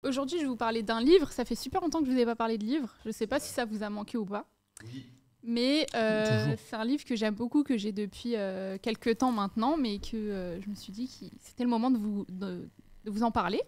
aujourd'hui, je vais vous parler d'un livre. Ça fait super longtemps que je ne vous ai pas parlé de livre. Je ne sais pas si ça vous a manqué ou pas. Oui. Mais c'est un livre que j'aime beaucoup, que j'ai depuis quelques temps maintenant, mais que je me suis dit que c'était le moment de vous en parler.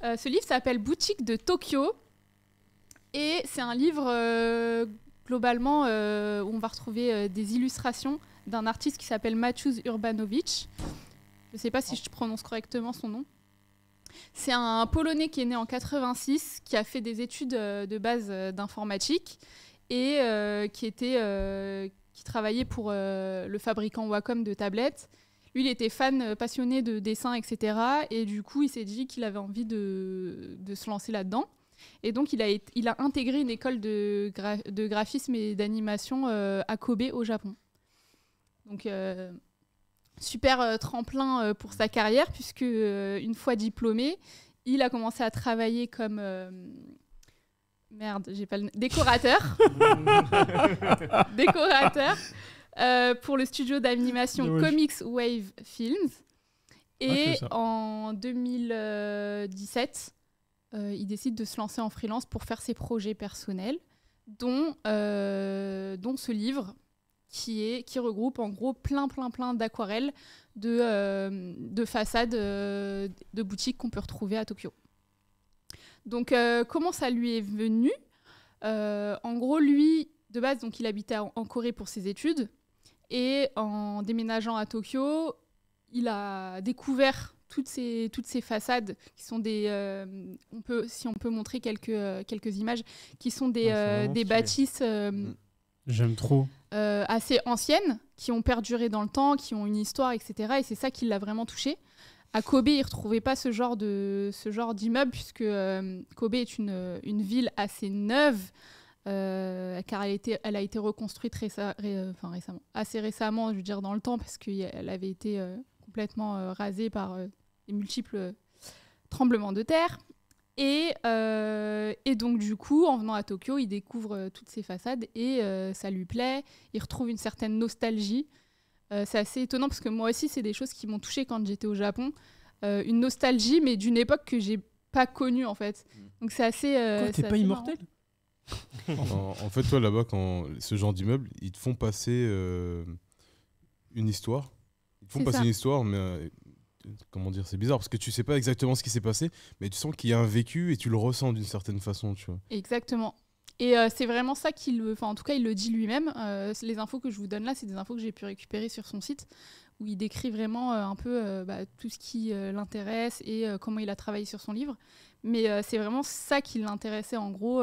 Ce livre s'appelle Boutique de Tokyo. Et c'est un livre, globalement, où on va retrouver des illustrations d'un artiste qui s'appelle Mateusz Urbanovic. Je ne sais pas si je prononce correctement son nom. C'est un Polonais qui est né en 86, qui a fait des études de base d'informatique et qui travaillait pour le fabricant Wacom de tablettes. Lui, il était fan passionné de dessin, etc. Et du coup, il s'est dit qu'il avait envie de se lancer là-dedans. Et donc, il a intégré une école de graphisme et d'animation à Kobe, au Japon. Donc, super tremplin pour sa carrière, puisque une fois diplômé, il a commencé à travailler comme décorateur. Décorateur pour le studio d'animation Comics Wave Films. Et en 2017, il décide de se lancer en freelance pour faire ses projets personnels, dont ce livre qui regroupe en gros plein d'aquarelles de façades de boutiques qu'on peut retrouver à Tokyo. Donc comment ça lui est venu ? En gros, lui, de base, donc, il habitait en Corée pour ses études, et en déménageant à Tokyo, il a découvert toutes ces façades qui sont si on peut montrer quelques images, qui sont des bâtisses j'aime trop. Assez anciennes, qui ont perduré dans le temps, qui ont une histoire, etc. Et c'est ça qui l'a vraiment touché. À Kobe, il ne retrouvait pas ce genre d'immeuble, puisque Kobe est une ville assez neuve, car elle a été reconstruite récemment, assez récemment, je veux dire dans le temps, parce qu'elle avait été complètement rasée par des multiples tremblements de terre. Et donc, du coup, en venant à Tokyo, il découvre toutes ces façades et ça lui plaît. Il retrouve une certaine nostalgie. C'est assez étonnant parce que moi aussi, c'est des choses qui m'ont touchée quand j'étais au Japon. Une nostalgie, mais d'une époque que j'ai pas connue, en fait. Donc, c'est assez... T'es pas immortel ? En fait, toi, là-bas, quand ce genre d'immeuble, ils te font passer une histoire. Ils te font passer une histoire, mais... comment dire, c'est bizarre parce que tu sais pas exactement ce qui s'est passé, mais tu sens qu'il y a un vécu et tu le ressens d'une certaine façon, tu vois. Exactement. Et c'est vraiment ça en tout cas, il le dit lui-même. Les infos que je vous donne là, c'est des infos que j'ai pu récupérer sur son site, où il décrit vraiment un peu tout ce qui l'intéresse et comment il a travaillé sur son livre. Mais c'est vraiment ça qui l'intéressait, en gros,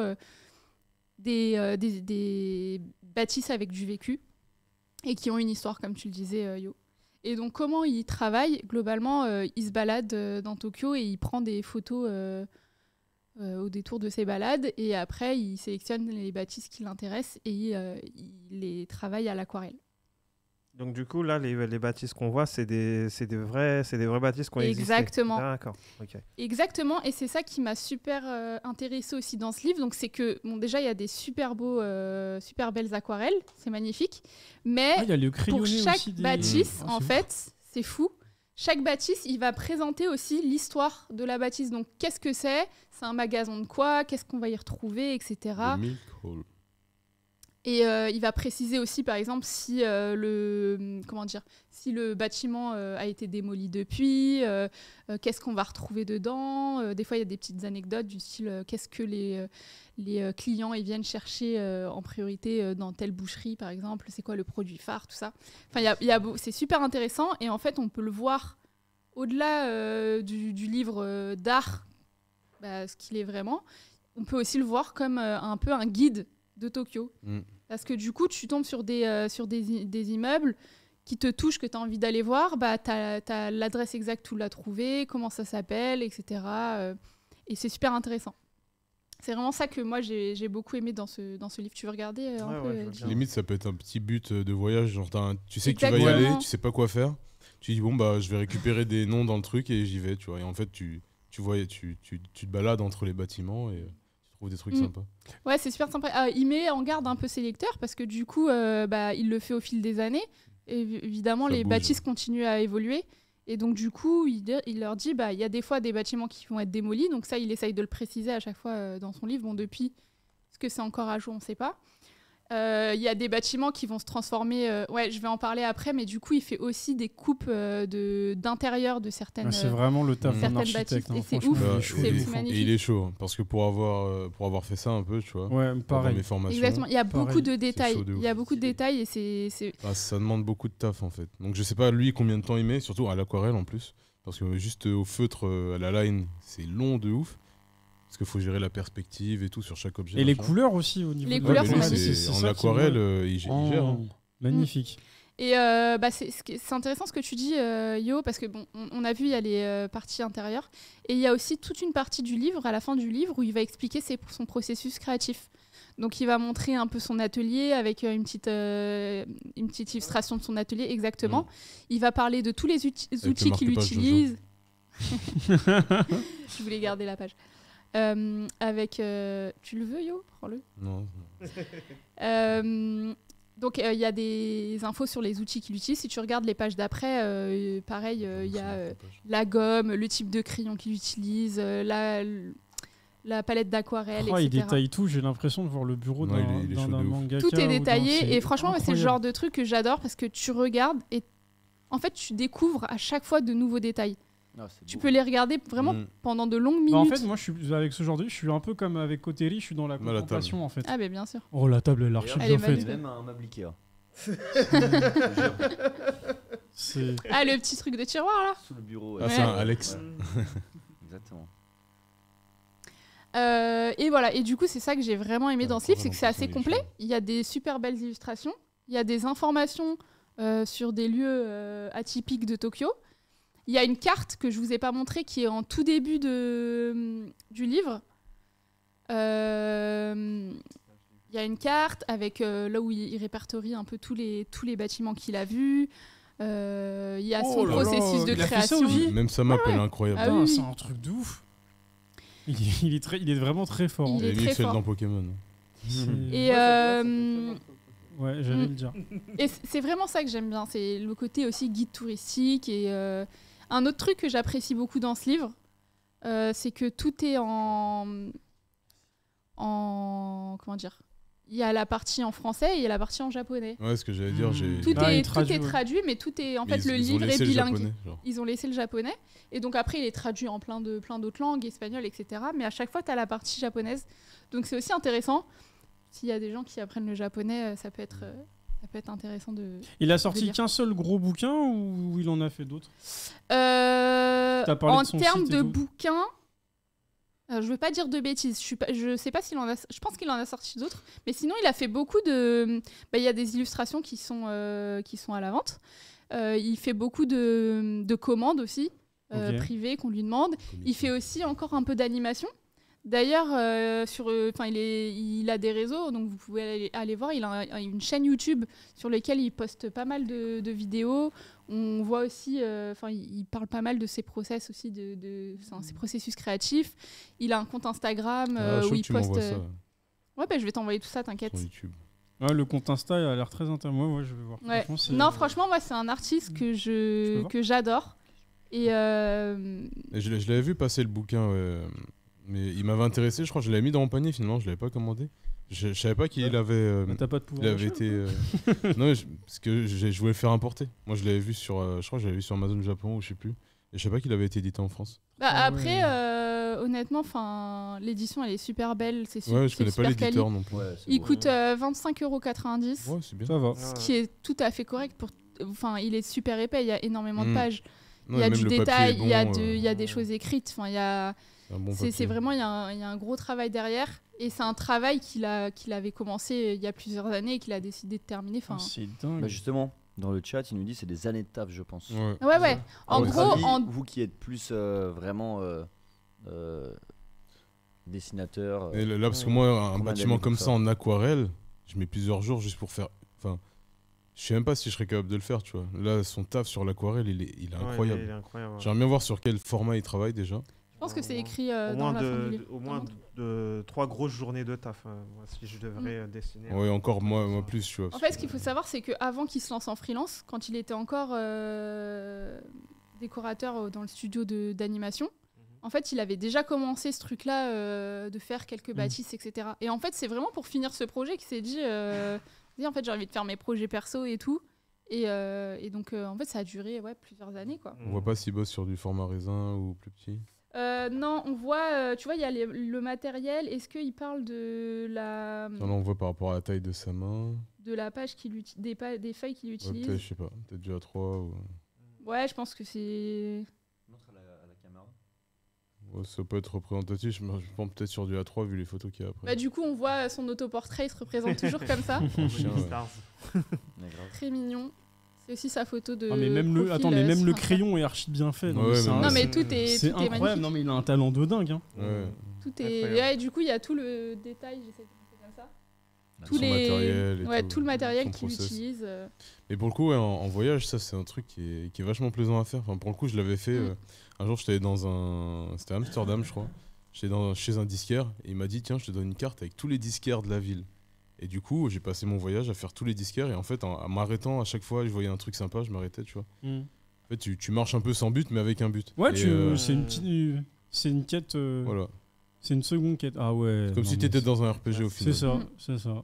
des bâtisses avec du vécu et qui ont une histoire, comme tu le disais, Yo. Et donc, comment il travaille ? Globalement, il se balade dans Tokyo et il prend des photos au détour de ses balades. Et après, il sélectionne les bâtisses qui l'intéressent et il les travaille à l'aquarelle. Donc, du coup, là, les bâtisses qu'on voit, c'est des vraies bâtisses qui ont existé. Exactement. D'accord. Okay. Exactement. Et c'est ça qui m'a super intéressée aussi dans ce livre. Donc, c'est que, bon, déjà, il y a des super belles aquarelles. C'est magnifique. Mais pour chaque bâtisse, en fait, c'est fou. Chaque bâtisse, il va présenter aussi l'histoire de la bâtisse. Donc, qu'est-ce que c'est ? C'est un magasin de quoi ? Qu'est-ce qu'on va y retrouver, etc. Le Milk Hall. Et il va préciser aussi, par exemple, si le bâtiment a été démoli depuis, qu'est-ce qu'on va retrouver dedans. Des fois, il y a des petites anecdotes du style qu'est-ce que les clients ils viennent chercher en priorité dans telle boucherie, par exemple. C'est quoi le produit phare, tout ça. Enfin, c'est super intéressant. Et en fait, on peut le voir au-delà du livre d'art, ce qu'il est vraiment. On peut aussi le voir comme un peu un guide de Tokyo. Parce que du coup, tu tombes sur des immeubles qui te touchent, que tu as envie d'aller voir. Tu as l'adresse exacte où la trouver, comment ça s'appelle, etc. Et c'est super intéressant. C'est vraiment ça que moi, j'ai beaucoup aimé dans ce livre. Tu veux regarder un peu Limite, ça peut être un petit but de voyage. Genre, tu sais que tu vas y aller, tu sais pas quoi faire. Tu dis, je vais récupérer des noms dans le truc et j'y vais. Tu vois. Et en fait, tu te balades entre les bâtiments et... trouve des trucs sympas. Ouais, c'est super sympa. Il met en garde un peu ses lecteurs parce que du coup, il le fait au fil des années. Et évidemment, les bâtisses continuent à évoluer. Et donc, du coup, il leur dit, il y a des fois des bâtiments qui vont être démolis. Donc ça, il essaye de le préciser à chaque fois dans son livre. Bon, depuis, est-ce que c'est encore à jour, on ne sait pas. Il y a des bâtiments qui vont se transformer. Ouais, je vais en parler après, mais du coup, il fait aussi des coupes d'intérieur de certaines. C'est vraiment le taf d'un certaines architecte. bâtisses. Et c'est franchement, ouf. il est chaud. C'est magnifique. Et il est chaud, hein, parce que pour avoir fait ça un peu, tu vois, Ouais, pour avoir pareil. mes formations, Exactement. Il y a beaucoup de détails. chaud de ouf. Il y a beaucoup de détails et c'est. ça demande beaucoup de taf en fait. Donc je sais pas lui combien de temps il met, surtout à l'aquarelle en plus, parce que juste au feutre, à la line, c'est long de ouf. Parce qu'il faut gérer la perspective et tout sur chaque objet. Et les machin. couleurs aussi au niveau Les de- couleurs Ouais, sont mais magnifiques. c'est En ça qui aquarelle, me- il gère. Oh, Hein. magnifique. Et c'est intéressant ce que tu dis, Yo, parce que bon, on a vu, il y a les parties intérieures. Et il y a aussi toute une partie du livre, à la fin du livre, où il va expliquer son processus créatif. Donc il va montrer un peu son atelier avec une petite illustration de son atelier, exactement. Il va parler de tous les outils qu'il marque-page utilise. Je voulais garder la page. Tu le veux, Yo? Prends-le. Non. Donc il y a des infos sur les outils qu'il utilise. Si tu regardes les pages d'après, pareil, il y a la gomme, le type de crayon qu'il utilise, la palette d'aquarelle, Oh, il etc. détaille tout. J'ai l'impression de voir le bureau Ouais, d'un il est chaud de ouf. mangaka. Tout est ou d'un- détaillé et franchement, c'est le incroyable. genre de truc que j'adore parce que tu regardes et en fait, tu découvres à chaque fois de nouveaux détails. Ah, c'est Tu beau. peux les regarder vraiment pendant de longues minutes. Bah, en fait, moi, je suis avec ce genre de, je suis un peu comme avec Coterie, je suis dans la Voilà, contemplation en fait. Ah, mais bien sûr. Oh, la table, elle est archi D'ailleurs, Elle est bien j'ai faite. magnifique. même un meuble Ikea. C'est Ah, le petit truc de tiroir là. Sous le bureau. Ah, c'est un Alex. Ouais. Exactement. Et voilà, et du coup, c'est ça que j'ai vraiment aimé Ouais, dans ce livre, c'est que c'est vraiment assez complet. Il y a des super belles illustrations, il y a des informations sur des lieux atypiques de Tokyo. Il y a une carte que je vous ai pas montrée qui est en tout début du livre. Il y a une carte avec là où il répertorie un peu tous les bâtiments qu'il a vus. Il y a son Oh là là, processus de il a fait ça création. aussi Même sa map, elle est incroyable. Ah Putain, oui. c'est un truc de ouf. Il est vraiment très fort. Il hein. est Et très mieux que celle fort. dans Pokémon. C'est- Et, Ouais, j'allais le dire. Et c'est vraiment ça que j'aime bien, c'est le côté aussi guide touristique. Et un autre truc que j'apprécie beaucoup dans ce livre, c'est que tout est en comment dire, il y a la partie en français et il y a la partie en japonais. Ouais, ce que j'allais dire, j'ai. Tout Ah, est il traduit, traduit, mais tout est en Mais fait le ils ont livre est laissé le bilingue. japonais, genre. Ils ont laissé le japonais et donc après il est traduit en plein d'autres langues, espagnol, etc. Mais à chaque fois tu as la partie japonaise, donc c'est aussi intéressant. S'il y a des gens qui apprennent le japonais, ça peut être intéressant de. Il a sorti délire. qu'un seul gros bouquin ou il en a fait d'autres? T'as parlé en de son termes site et de tout. bouquins, je veux pas dire de bêtises. Je sais pas s'il en a. Je pense qu'il en a sorti d'autres, mais sinon il a fait beaucoup de. Il y a des illustrations qui sont à la vente. Il fait beaucoup de commandes aussi Ok. privées qu'on lui demande. Il fait aussi encore un peu d'animation. D'ailleurs, il a des réseaux, donc vous pouvez aller voir. Il a une chaîne YouTube sur laquelle il poste pas mal de vidéos. On voit aussi, il parle pas mal de ses process aussi, ses processus créatifs. Il a un compte Instagram Chaud où que il tu poste. m'envoies ça Ouais, je vais t'envoyer tout ça, t'inquiète. sur YouTube. Ouais, le compte Insta a l'air très intéressant. Ouais, je vais voir. Ouais. Franchement, c'est- Non, franchement, moi, c'est un artiste Je peux voir que j'adore. Et Et je l'avais vu passer le bouquin, ouais. Mais il m'avait intéressé, je crois que je l'avais mis dans mon panier finalement, je l'avais pas commandé. Je savais pas qu'il avait. Bah, t'as pas de pouvoir Il avait d'achat, été. Non, parce que je voulais le faire importer. Moi, je l'avais vu sur. Je crois que je l'avais vu sur Amazon Japon ou je sais plus. Et je sais pas qu'il avait été édité en France. bah, Ah ouais. après, honnêtement, l'édition, elle est super belle. C'est Ouais, je connais pas super quali. l'éditeur non plus. Ouais, c'est Il beau. coûte 25,90 €. Ouais, c'est bien. Ça va. Ce qui est tout à fait correct pour. Enfin, il est super épais, il y a énormément de pages. Non, Il y a et même du le papier détail, est il y a bon, il y a des choses écrites. Enfin, il y a. c'est un bon C'est papier. vraiment, il y a un gros travail derrière. Et c'est un travail qu'il avait commencé il y a plusieurs années et qu'il a décidé de terminer. Enfin, C'est dingue. Bah, justement, dans le chat, il nous dit c'est des années de taf, je pense. Ouais. ouais. En À votre gros, avis, vous qui êtes plus vraiment dessinateur. Et là, parce que moi, un Combien bâtiment d'années comme pour ça ça en aquarelle, je mets plusieurs jours juste pour faire. Enfin, je sais même pas si je serais capable de le faire, tu vois. Là, son taf sur l'aquarelle, il est incroyable. Il est incroyable. ouais. J'aimerais bien voir sur quel format il travaille déjà. je pense que c'est écrit Au dans moins, la fin du livre. au moins de 3 grosses journées de taf, moi, si je devrais dessiner. Ouais, encore moi plus, tu vois. En fait, ce qu'il faut savoir, c'est qu'avant qu'il se lance en freelance, quand il était encore décorateur dans le studio d'animation. En fait, il avait déjà commencé ce truc-là de faire quelques bâtisses, etc. Et en fait, c'est vraiment pour finir ce projet qu'il s'est dit, en fait, j'ai envie de faire mes projets perso et tout. Et donc, en fait, ça a duré plusieurs années, quoi. On voit pas s'il bosse sur du format raisin ou plus petit. Non, on voit, tu vois, il y a le matériel. Est-ce qu'il parle de la... Non, on voit par rapport à la taille de sa main. De la page des feuilles qu'il Ouais, utilise. peut-être, je sais pas, peut-être du A3 ou... Ouais, je pense que c'est... Montre à la caméra. Ouais, ça peut être représentatif, je pense peut-être sur du A3 vu les photos qu'il y a après. Bah, du coup, on voit son autoportrait, il se représente toujours comme ça. Chien, ouais. Mais grave. Très mignon. C'est aussi sa photo de. Ah, mais même profil, le sur crayon est archi bien fait. Ouais, c'est mais Non, mais tout est c'est incroyable. magnifique. Non, mais il a un talent de dingue. Hein. Ouais. Tout est... Incroyable. Ouais, du coup, il y a tout le détail, j'essaie de montrer comme ça. Son matériel et tout le matériel son qu'il process. utilise. Et pour le coup, ouais, en voyage, ça c'est un truc qui est vachement plaisant à faire. Enfin, pour le coup, je l'avais fait. Un jour, j'étais dans un. C'était à Amsterdam, je crois. J'étais chez un disquaire et il m'a dit tiens, je te donne une carte avec tous les disquaires de la ville. Et du coup, j'ai passé mon voyage à faire tous les disquaires. Et en fait, en m'arrêtant à chaque fois, je voyais un truc sympa, je m'arrêtais, tu vois. En fait, tu marches un peu sans but, mais avec un but. Ouais, Et, c'est une petite. C'est une quête. Voilà. C'est une seconde quête. Ah ouais. Comme non, si mais t'étais dans un RPG au final. C'est ça, c'est ça.